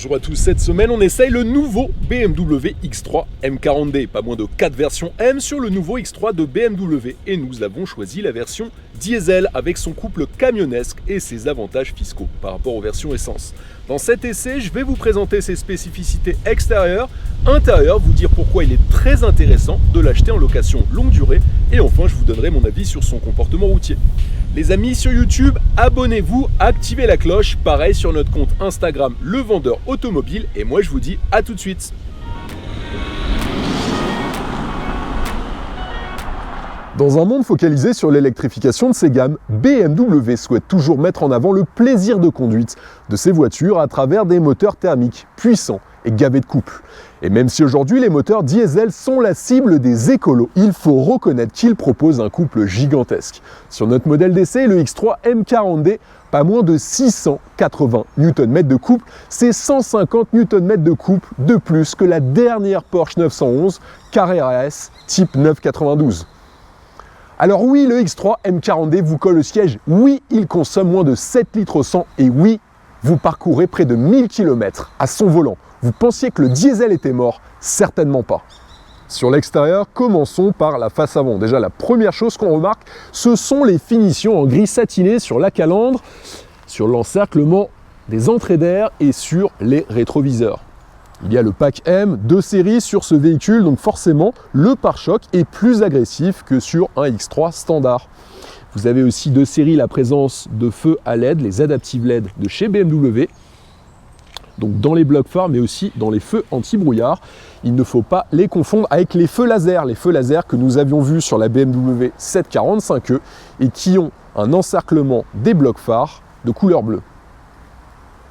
Bonjour à tous, cette semaine on essaye le nouveau BMW X3 M40D. Pas moins de 4 versions M sur le nouveau X3 de BMW et nous avons choisi la version diesel avec son couple camionnesque et ses avantages fiscaux par rapport aux versions essence. Dans cet essai, je vais vous présenter ses spécificités extérieures, intérieures, vous dire pourquoi il est très intéressant de l'acheter en location longue durée et enfin je vous donnerai mon avis sur son comportement routier. Les amis sur YouTube, abonnez-vous, activez la cloche, pareil sur notre compte Instagram Le Vendeur Automobile et moi je vous dis à tout de suite. Dans un monde focalisé sur l'électrification de ses gammes, BMW souhaite toujours mettre en avant le plaisir de conduite de ses voitures à travers des moteurs thermiques puissants et gavés de couple. Et même si aujourd'hui les moteurs diesel sont la cible des écolos, il faut reconnaître qu'ils proposent un couple gigantesque. Sur notre modèle d'essai, le X3 M40D, pas moins de 680 Nm de couple, c'est 150 Nm de couple de plus que la dernière Porsche 911 Carrera S type 992. Alors oui, le X3 M40D vous colle au siège, oui, il consomme moins de 7 litres au 100 et oui, vous parcourez près de 1000 km à son volant. Vous pensiez que le diesel était mort? Certainement pas. Sur l'extérieur, commençons par la face avant. Déjà, la première chose qu'on remarque, ce sont les finitions en gris satiné sur la calandre, sur l'encerclement des entrées d'air et sur les rétroviseurs. Il y a le pack M de série sur ce véhicule, donc forcément, le pare-choc est plus agressif que sur un X3 standard. Vous avez aussi de série la présence de feux à LED, les Adaptive LED de chez BMW, donc dans les blocs phares, mais aussi dans les feux anti-brouillard. Il ne faut pas les confondre avec les feux laser que nous avions vus sur la BMW 745e et qui ont un encerclement des blocs phares de couleur bleue.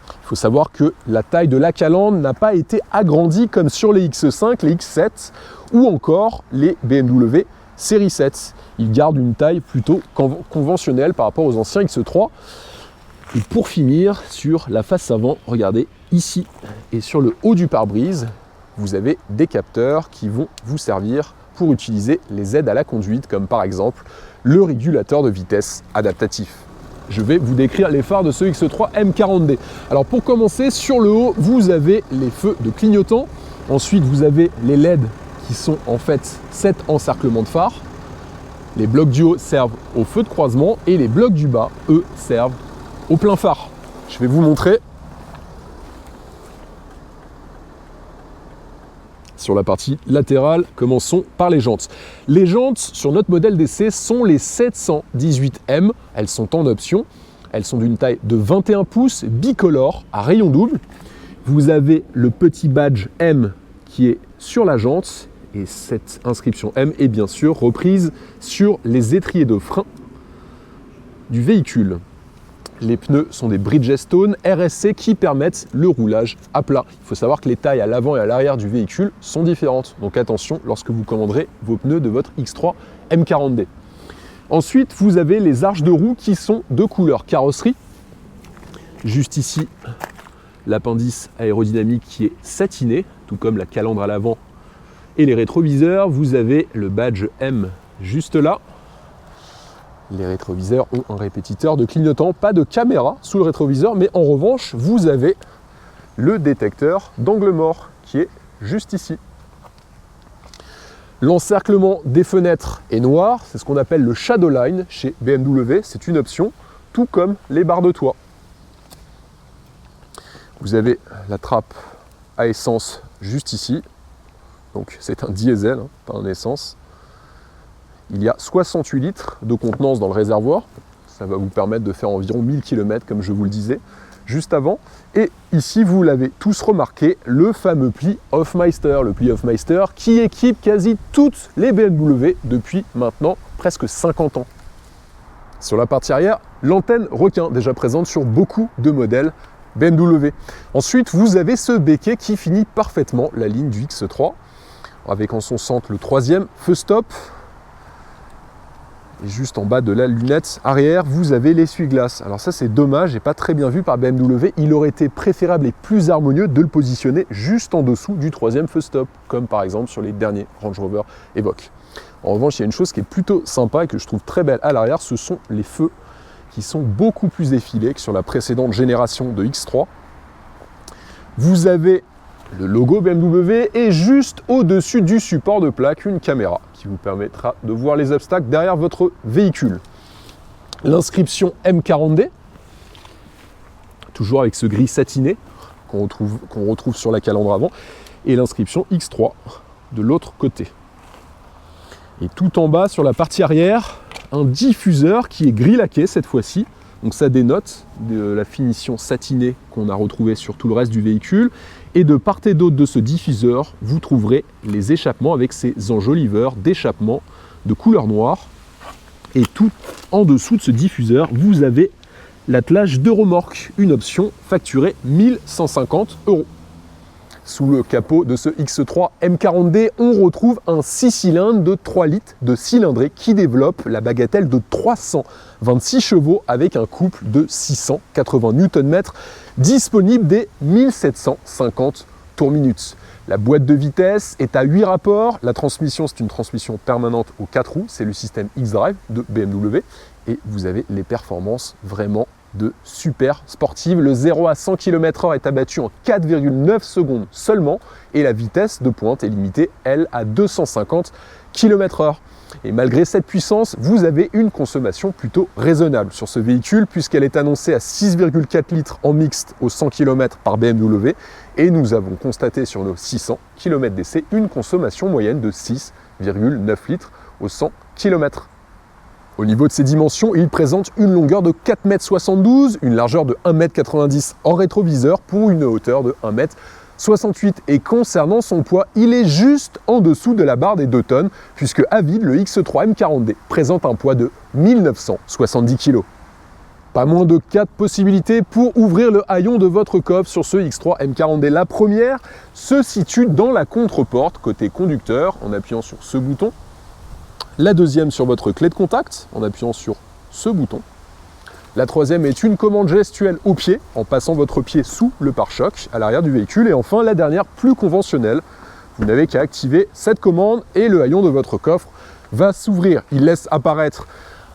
Il faut savoir que la taille de la calandre n'a pas été agrandie comme sur les X5, les X7 ou encore les BMW série 7. Ils gardent une taille plutôt conventionnelle par rapport aux anciens X3. Et pour finir, sur la face avant, regardez ici et sur le haut du pare-brise, vous avez des capteurs qui vont vous servir pour utiliser les aides à la conduite, comme par exemple le régulateur de vitesse adaptatif. Je vais vous décrire les phares de ce X3 M40D. Alors pour commencer, sur le haut, vous avez les feux de clignotant. Ensuite, vous avez les LED qui sont en fait 7 encerclements de phares. Les blocs du haut servent au feu de croisement et les blocs du bas, eux, servent au plein phare. Je vais vous montrer. Sur la partie latérale, commençons par les jantes. Les jantes sur notre modèle d'essai sont les 718M. Elles sont en option. Elles sont d'une taille de 21 pouces, bicolore, à rayon double. Vous avez le petit badge M qui est sur la jante. Et cette inscription M est bien sûr reprise sur les étriers de frein du véhicule. Les pneus sont des Bridgestone RSC qui permettent le roulage à plat. Il faut savoir que les tailles à l'avant et à l'arrière du véhicule sont différentes. Donc attention lorsque vous commanderez vos pneus de votre X3 M40D. Ensuite, vous avez les arches de roue qui sont de couleur carrosserie. Juste ici, l'appendice aérodynamique qui est satiné, tout comme la calandre à l'avant et les rétroviseurs. Vous avez le badge M juste là. Les rétroviseurs ont un répétiteur de clignotant, pas de caméra sous le rétroviseur, mais en revanche, vous avez le détecteur d'angle mort qui est juste ici. L'encerclement des fenêtres est noir, c'est ce qu'on appelle le shadow line chez BMW, c'est une option, tout comme les barres de toit. Vous avez la trappe à essence juste ici, donc c'est un diesel, pas un essence. Il y a 68 litres de contenance dans le réservoir. Ça va vous permettre de faire environ 1000 km, comme je vous le disais juste avant. Et ici, vous l'avez tous remarqué, le fameux pli Hofmeister. Le pli Hofmeister qui équipe quasi toutes les BMW depuis maintenant presque 50 ans. Sur la partie arrière, l'antenne requin, déjà présente sur beaucoup de modèles BMW. Ensuite, vous avez ce béquet qui finit parfaitement la ligne du X3, avec en son centre le troisième feu stop. Et juste en bas de la lunette arrière, vous avez l'essuie-glace. Alors ça, c'est dommage et pas très bien vu par BMW. Il aurait été préférable et plus harmonieux de le positionner juste en dessous du troisième feu stop, comme par exemple sur les derniers Range Rover Evoque. En revanche, il y a une chose qui est plutôt sympa et que je trouve très belle à l'arrière, ce sont les feux qui sont beaucoup plus effilés que sur la précédente génération de X3. Vous avez le logo BMW et juste au-dessus du support de plaque, une caméra qui vous permettra de voir les obstacles derrière votre véhicule. L'inscription M40D, toujours avec ce gris satiné qu'on retrouve sur la calandre avant, et l'inscription X3 de l'autre côté. Et tout en bas, sur la partie arrière, un diffuseur qui est gris laqué cette fois-ci. Donc ça dénote de la finition satinée qu'on a retrouvée sur tout le reste du véhicule. Et de part et d'autre de ce diffuseur, vous trouverez les échappements avec ces enjoliveurs d'échappement de couleur noire. Et tout en dessous de ce diffuseur, vous avez l'attelage de remorque, une option facturée 1 150 €. Sous le capot de ce X3 M40D, on retrouve un 6 cylindres de 3 litres de cylindrée qui développe la bagatelle de 326 chevaux avec un couple de 680 Nm disponible dès 1750 tours-minutes. La boîte de vitesse est à 8 rapports. La transmission, c'est une transmission permanente aux 4 roues. C'est le système X-Drive de BMW. Et vous avez les performances vraiment de super sportive. Le 0 à 100 km/h est abattu en 4,9 secondes seulement et la vitesse de pointe est limitée, elle, à 250 km/h. Et malgré cette puissance, vous avez une consommation plutôt raisonnable sur ce véhicule puisqu'elle est annoncée à 6,4 litres en mixte aux 100 km par BMW et nous avons constaté sur nos 600 km d'essai une consommation moyenne de 6,9 litres aux 100 km. Au niveau de ses dimensions, il présente une longueur de 4,72 m, une largeur de 1,90 m en rétroviseur pour une hauteur de 1,68 m. Et concernant son poids, il est juste en dessous de la barre des 2 tonnes, puisque à vide, le X3 M40D présente un poids de 1970 kg. Pas moins de 4 possibilités pour ouvrir le haillon de votre coffre sur ce X3 M40D. La première se situe dans la contre-porte, côté conducteur, en appuyant sur ce bouton. La deuxième sur votre clé de contact, en appuyant sur ce bouton. La troisième est une commande gestuelle au pied, en passant votre pied sous le pare-choc à l'arrière du véhicule. Et enfin, la dernière, plus conventionnelle. Vous n'avez qu'à activer cette commande et le haillon de votre coffre va s'ouvrir. Il laisse apparaître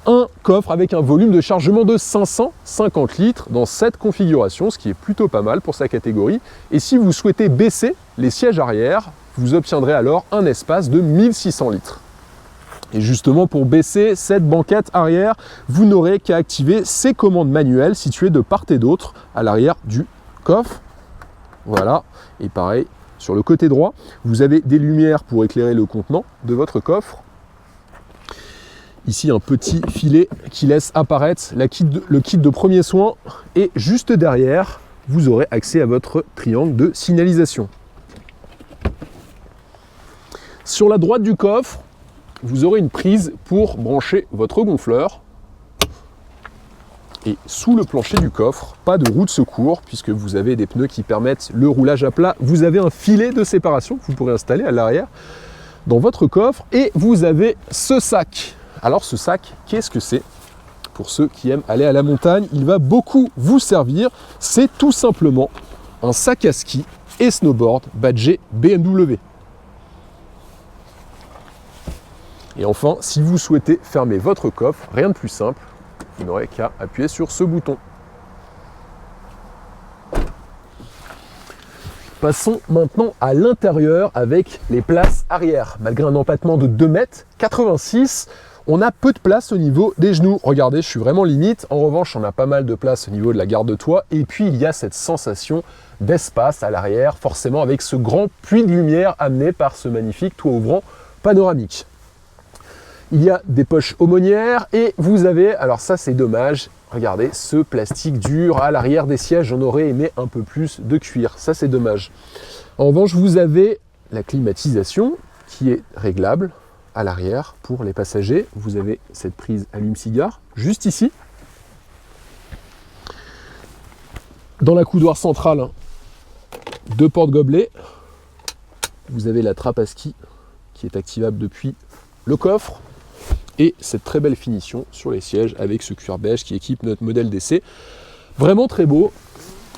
un coffre avec un volume de chargement de 550 litres dans cette configuration, ce qui est plutôt pas mal pour sa catégorie. Et si vous souhaitez baisser les sièges arrière, vous obtiendrez alors un espace de 1600 litres. Et justement, pour baisser cette banquette arrière, vous n'aurez qu'à activer ces commandes manuelles situées de part et d'autre à l'arrière du coffre. Voilà, et pareil, sur le côté droit, vous avez des lumières pour éclairer le contenant de votre coffre. Ici, un petit filet qui laisse apparaître le kit de premiers soins. Et juste derrière, vous aurez accès à votre triangle de signalisation. Sur la droite du coffre, vous aurez une prise pour brancher votre gonfleur. Et sous le plancher du coffre, pas de roue de secours puisque vous avez des pneus qui permettent le roulage à plat. Vous avez un filet de séparation que vous pourrez installer à l'arrière dans votre coffre. Et vous avez ce sac. Alors ce sac, qu'est-ce que c'est? Pour ceux qui aiment aller à la montagne, il va beaucoup vous servir. C'est tout simplement un sac à ski et snowboard badgé BMW. Et enfin, si vous souhaitez fermer votre coffre, rien de plus simple, vous n'aurez qu'à appuyer sur ce bouton. Passons maintenant à l'intérieur avec les places arrière. Malgré un empattement de 2,86 m, on a peu de place au niveau des genoux. Regardez, je suis vraiment limite. En revanche, on a pas mal de place au niveau de la garde-toit. Et puis, il y a cette sensation d'espace à l'arrière, forcément avec ce grand puits de lumière amené par ce magnifique toit ouvrant panoramique. Il y a des poches aumônières et vous avez, alors ça c'est dommage, regardez ce plastique dur à l'arrière des sièges, on aurait aimé un peu plus de cuir, ça c'est dommage. En revanche, vous avez la climatisation qui est réglable à l'arrière pour les passagers. Vous avez cette prise allume-cigare juste ici. Dans la coudoir centrale, 2 porte-gobelets. Vous avez la trappe à ski qui est activable depuis le coffre. Et cette très belle finition sur les sièges avec ce cuir beige qui équipe notre modèle d'essai. Vraiment très beau.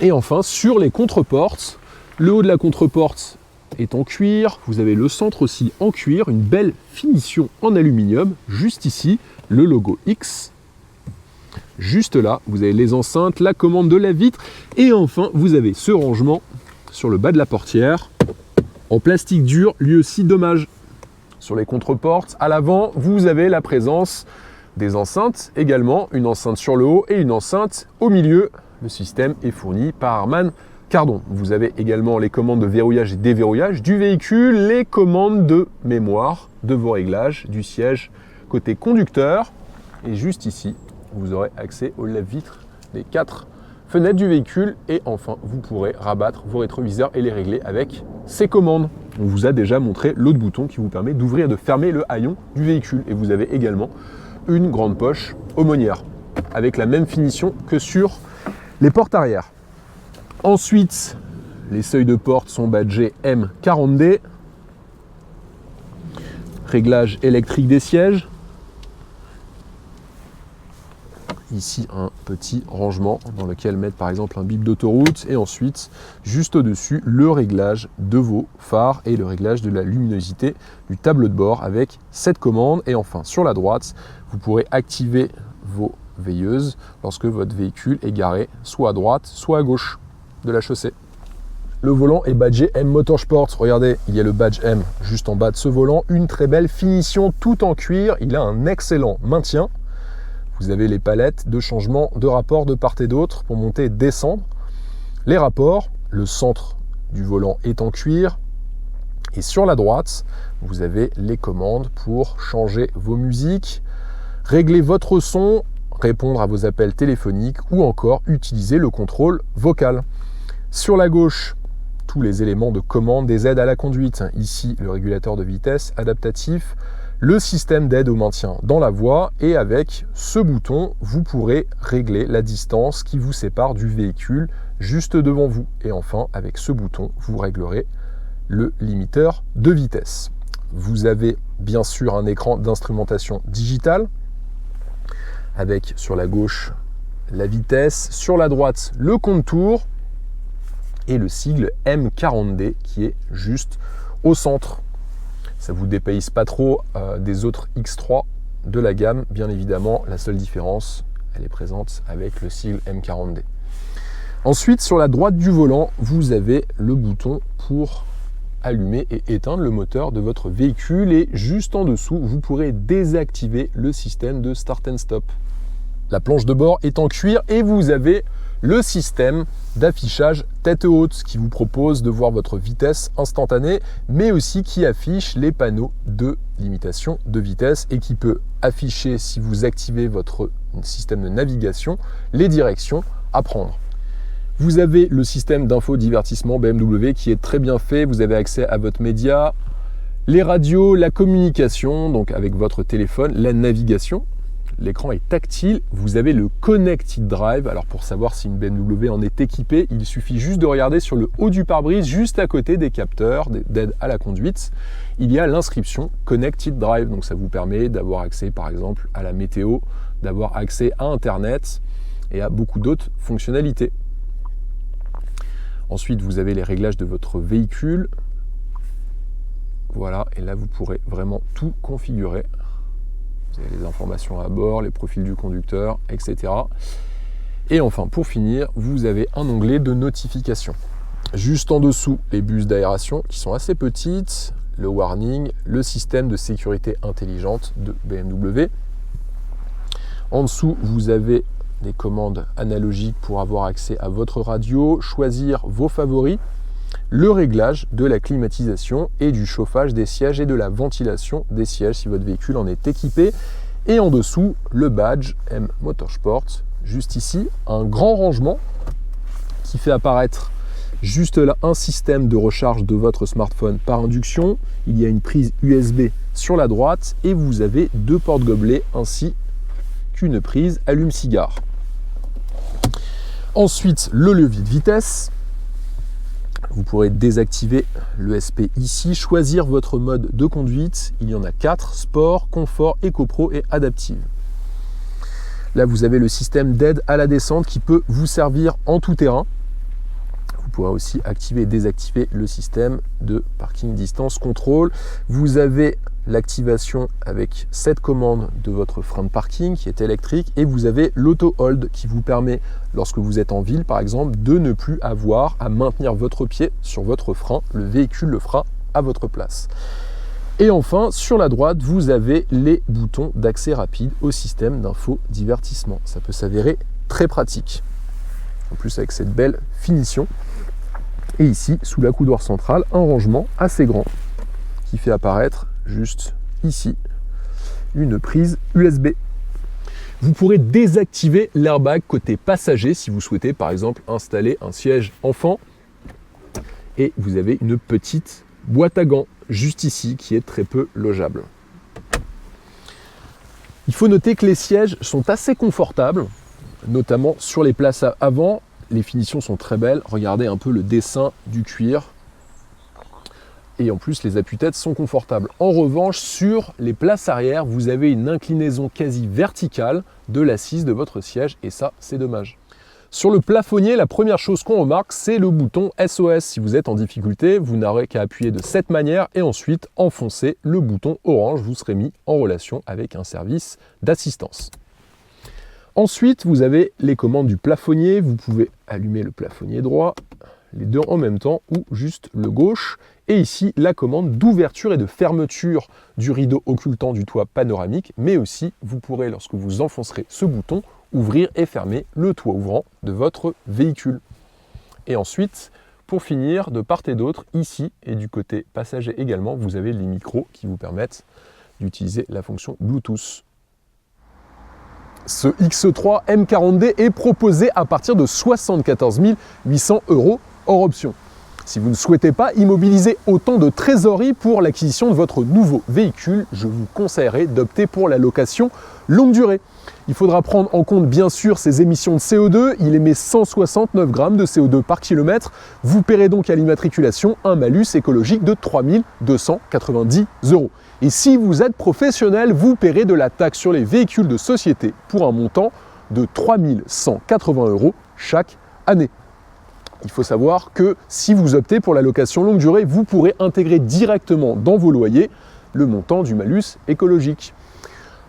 Et enfin, sur les contreportes, le haut de la contreporte est en cuir. Vous avez le centre aussi en cuir, une belle finition en aluminium. Juste ici, le logo X. Juste là, vous avez les enceintes, la commande de la vitre. Et enfin, vous avez ce rangement sur le bas de la portière, en plastique dur, lui aussi dommage. Sur les contreportes, à l'avant, vous avez la présence des enceintes également, une enceinte sur le haut et une enceinte au milieu. Le système est fourni par Harman Kardon. Vous avez également les commandes de verrouillage et déverrouillage du véhicule, les commandes de mémoire de vos réglages, du siège côté conducteur. Et juste ici, vous aurez accès au lave-vitre des 4 fenêtres du véhicule et enfin vous pourrez rabattre vos rétroviseurs et les régler avec ces commandes. On vous a déjà montré l'autre bouton qui vous permet d'ouvrir et de fermer le haillon du véhicule et vous avez également une grande poche aumônière avec la même finition que sur les portes arrière. Ensuite, les seuils de porte sont badgés M40D, réglage électrique des sièges. Ici, un petit rangement dans lequel mettre par exemple un bip d'autoroute et ensuite, juste au-dessus, le réglage de vos phares et le réglage de la luminosité du tableau de bord avec cette commande. Et enfin, sur la droite, vous pourrez activer vos veilleuses lorsque votre véhicule est garé soit à droite, soit à gauche de la chaussée. Le volant est badgé M Motorsport. Regardez, il y a le badge M juste en bas de ce volant. Une très belle finition tout en cuir. Il a un excellent maintien. Vous avez les palettes de changement de rapport de part et d'autre pour monter et descendre. Les rapports, le centre du volant est en cuir. Et sur la droite, vous avez les commandes pour changer vos musiques, régler votre son, répondre à vos appels téléphoniques ou encore utiliser le contrôle vocal. Sur la gauche, tous les éléments de commande des aides à la conduite. Ici, le régulateur de vitesse adaptatif, le système d'aide au maintien dans la voie et avec ce bouton, vous pourrez régler la distance qui vous sépare du véhicule juste devant vous. Et enfin, avec ce bouton, vous réglerez le limiteur de vitesse. Vous avez bien sûr un écran d'instrumentation digitale avec sur la gauche la vitesse, sur la droite le contour et le sigle M40D qui est juste au centre. Ça ne vous dépayse pas trop des autres X3 de la gamme, bien évidemment. La seule différence, elle est présente avec le sigle M40D. Ensuite, sur la droite du volant, vous avez le bouton pour allumer et éteindre le moteur de votre véhicule. Et juste en dessous, vous pourrez désactiver le système de Start and Stop. La planche de bord est en cuir et vous avez le système d'affichage tête haute qui vous propose de voir votre vitesse instantanée, mais aussi qui affiche les panneaux de limitation de vitesse et qui peut afficher, si vous activez votre système de navigation, les directions à prendre. Vous avez le système d'infodivertissement BMW qui est très bien fait. Vous avez accès à votre média, les radios, la communication, donc avec votre téléphone, la navigation. L'écran est tactile, vous avez le Connected Drive. Alors pour savoir si une BMW en est équipée, il suffit juste de regarder sur le haut du pare-brise, juste à côté des capteurs d'aide à la conduite, il y a l'inscription Connected Drive. Donc ça vous permet d'avoir accès par exemple à la météo, d'avoir accès à Internet et à beaucoup d'autres fonctionnalités. Ensuite, vous avez les réglages de votre véhicule. Voilà, et là vous pourrez vraiment tout configurer. Vous avez les informations à bord, les profils du conducteur, etc. Et enfin, pour finir, vous avez un onglet de notification. Juste en dessous, les buses d'aération qui sont assez petites, le warning, le système de sécurité intelligente de BMW. En dessous, vous avez des commandes analogiques pour avoir accès à votre radio, choisir vos favoris, le réglage de la climatisation et du chauffage des sièges et de la ventilation des sièges si votre véhicule en est équipé. Et en dessous, le badge M Motorsport. Juste ici, un grand rangement qui fait apparaître juste là un système de recharge de votre smartphone par induction. Il y a une prise USB sur la droite et vous avez 2 porte-gobelets ainsi qu'une prise allume-cigare. Ensuite, le levier de vitesse. Vous pourrez désactiver l'ESP ici, choisir votre mode de conduite. Il y en a 4, Sport, Confort, EcoPro et Adaptive. Là, vous avez le système d'aide à la descente qui peut vous servir en tout terrain. Vous pourrez aussi activer et désactiver le système de parking distance control. Vous avez l'activation avec cette commande de votre frein de parking qui est électrique et vous avez l'auto hold qui vous permet, lorsque vous êtes en ville par exemple, de ne plus avoir à maintenir votre pied sur votre frein. Le véhicule le fera à votre place. Et enfin, sur la droite, vous avez les boutons d'accès rapide au système d'infodivertissement. Ça peut s'avérer très pratique. En plus avec cette belle finition. Et ici, sous la coudoir centrale, un rangement assez grand qui fait apparaître juste ici une prise USB. Vous pourrez désactiver l'airbag côté passager si vous souhaitez par exemple installer un siège enfant. Et vous avez une petite boîte à gants juste ici qui est très peu logeable. Il faut noter que les sièges sont assez confortables, notamment sur les places avant. Les finitions sont très belles. Regardez un peu le dessin du cuir. Et en plus, les appuis-têtes sont confortables. En revanche, sur les places arrière, vous avez une inclinaison quasi verticale de l'assise de votre siège. Et ça, c'est dommage. Sur le plafonnier, la première chose qu'on remarque, c'est le bouton SOS. Si vous êtes en difficulté, vous n'aurez qu'à appuyer de cette manière et ensuite enfoncer le bouton orange. Vous serez mis en relation avec un service d'assistance. Ensuite, vous avez les commandes du plafonnier. Vous pouvez allumer le plafonnier droit, les deux en même temps ou juste le gauche. Et ici, la commande d'ouverture et de fermeture du rideau occultant du toit panoramique. Mais aussi, vous pourrez, lorsque vous enfoncerez ce bouton, ouvrir et fermer le toit ouvrant de votre véhicule. Et ensuite, pour finir, de part et d'autre, ici et du côté passager également, vous avez les micros qui vous permettent d'utiliser la fonction Bluetooth. Ce X3 M40D est proposé à partir de 74 800 € hors option. Si vous ne souhaitez pas immobiliser autant de trésorerie pour l'acquisition de votre nouveau véhicule, je vous conseillerais d'opter pour la location longue durée. Il faudra prendre en compte bien sûr ses émissions de CO2, il émet 169 grammes de CO2 par kilomètre. Vous paierez donc à l'immatriculation un malus écologique de 3 290 €. Et si vous êtes professionnel, vous paierez de la taxe sur les véhicules de société pour un montant de 3 180 € chaque année. Il faut savoir que si vous optez pour la location longue durée, vous pourrez intégrer directement dans vos loyers le montant du malus écologique.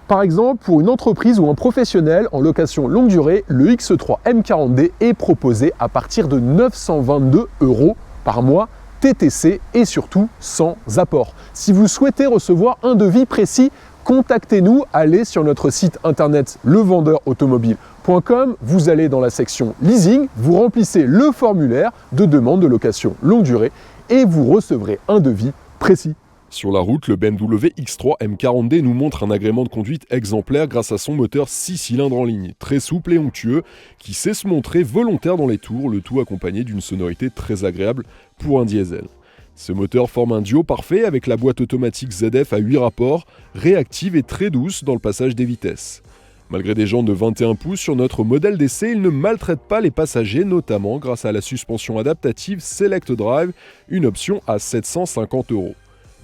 Par exemple, pour une entreprise ou un professionnel en location longue durée, le X3 M40D est proposé à partir de 922 € par mois TTC et surtout sans apport. Si vous souhaitez recevoir un devis précis, contactez-nous, allez sur notre site internet levendeur-automobile.com, vous allez dans la section leasing, vous remplissez le formulaire de demande de location longue durée et vous recevrez un devis précis. Sur la route, le BMW X3 M40D nous montre un agrément de conduite exemplaire grâce à son moteur 6 cylindres en ligne, très souple et onctueux, qui sait se montrer volontaire dans les tours, le tout accompagné d'une sonorité très agréable pour un diesel. Ce moteur forme un duo parfait avec la boîte automatique ZF à 8 rapports, réactive et très douce dans le passage des vitesses. Malgré des jantes de 21 pouces sur notre modèle d'essai, il ne maltraite pas les passagers, notamment grâce à la suspension adaptative Select Drive, une option à 750 €.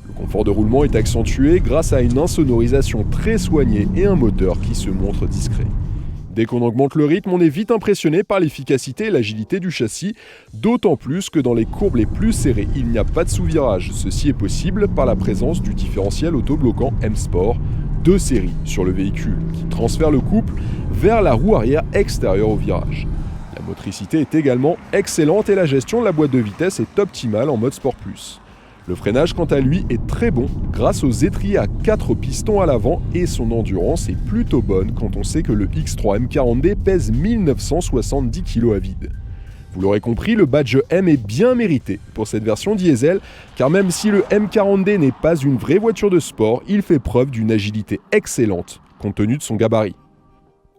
Le confort de roulement est accentué grâce à une insonorisation très soignée et un moteur qui se montre discret. Dès qu'on augmente le rythme, on est vite impressionné par l'efficacité et l'agilité du châssis, d'autant plus que dans les courbes les plus serrées, il n'y a pas de sous-virage. Ceci est possible par la présence du différentiel autobloquant M-Sport de série sur le véhicule, qui transfère le couple vers la roue arrière extérieure au virage. La motricité est également excellente et la gestion de la boîte de vitesse est optimale en mode Sport+. Le freinage, quant à lui, est très bon grâce aux étriers à 4 pistons à l'avant et son endurance est plutôt bonne quand on sait que le X3 M40D pèse 1970 kg à vide. Vous l'aurez compris, le badge M est bien mérité pour cette version diesel, car même si le M40D n'est pas une vraie voiture de sport, il fait preuve d'une agilité excellente compte tenu de son gabarit.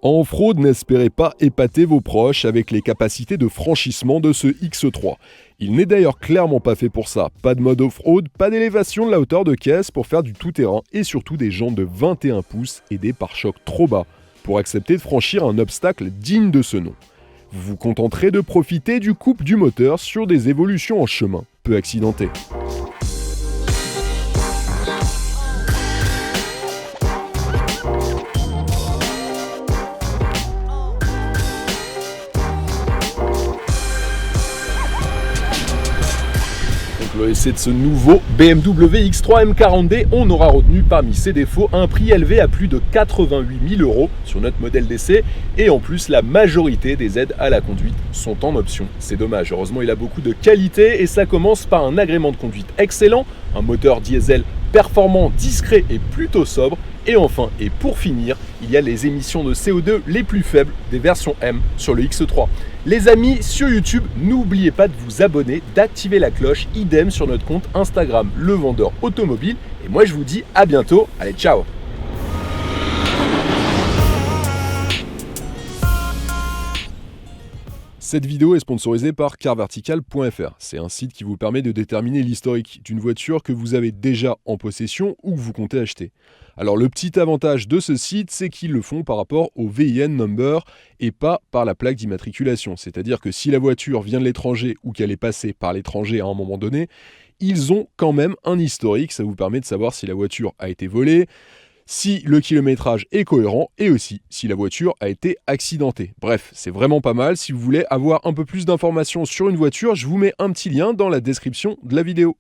En off-road, n'espérez pas épater vos proches avec les capacités de franchissement de ce X3. Il n'est d'ailleurs clairement pas fait pour ça. Pas de mode off-road, pas d'élévation de la hauteur de caisse pour faire du tout-terrain et surtout des jantes de 21 pouces et des pare-chocs trop bas pour accepter de franchir un obstacle digne de ce nom. Vous vous contenterez de profiter du couple du moteur sur des évolutions en chemin peu accidentées. le essai de ce nouveau BMW X3 M40D, on aura retenu parmi ses défauts un prix élevé à plus de 88 000 € sur notre modèle d'essai et en plus la majorité des aides à la conduite sont en option. C'est dommage, heureusement il a beaucoup de qualité et ça commence par un agrément de conduite excellent, un moteur diesel performant, discret et plutôt sobre. Et enfin, et pour finir, il y a les émissions de CO2 les plus faibles des versions M sur le X3. Les amis, sur YouTube, n'oubliez pas de vous abonner, d'activer la cloche, idem sur notre compte Instagram, Le Vendeur Automobile. Et moi je vous dis à bientôt, allez ciao! Cette vidéo est sponsorisée par carvertical.fr. C'est un site qui vous permet de déterminer l'historique d'une voiture que vous avez déjà en possession ou que vous comptez acheter. Alors le petit avantage de ce site, c'est qu'ils le font par rapport au VIN number et pas par la plaque d'immatriculation. C'est-à-dire que si la voiture vient de l'étranger ou qu'elle est passée par l'étranger à un moment donné, ils ont quand même un historique. Ça vous permet de savoir si la voiture a été volée, si le kilométrage est cohérent et aussi si la voiture a été accidentée. Bref, c'est vraiment pas mal. Si vous voulez avoir un peu plus d'informations sur une voiture, je vous mets un petit lien dans la description de la vidéo.